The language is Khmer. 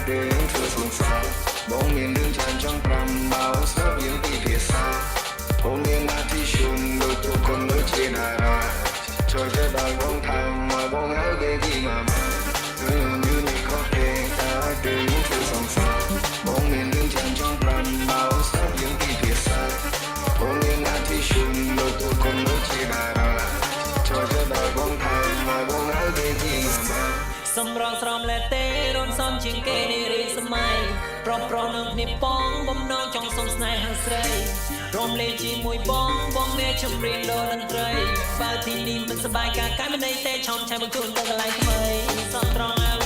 គេនឹងធ្វើសង្សារបងមានរឿងច្រើនចង់ប្រាំបើស្ដាប់យើងពីភាសាបងមានหน้าที่ជុំដូចทุกคนដូចជាតារាជួយទៅដល់បងថែមមកបងហៅគេពីម៉ាម៉ារឿងយូរនេះក៏ទេតែគេនឹងធ្វើសង្សារបងមានរឿងច្រើនចង់ប្រាំបើស្ដាប់យើងពីភាសាបងមានหน้าที่ជុំដូចทุกคนដូចជាតារាជួយទៅដល់បងថែមមកបងហៅគេពីម៉ាម៉ាសម្រងស្រោមលែទេរនសំជាងគេនារីសម័យប្រប្រនឹងគ្នាបងបំណងចង់សុំស្នេហាស្រីរំលែកជាមួយបងមានចម្រៀងដល់តន្ត្រីបើទីនេះមិនសប្បាយកាយមិនន័យទេឆោមឆាយមកជួនទៅកន្លែងថ្មីសោះត្រង់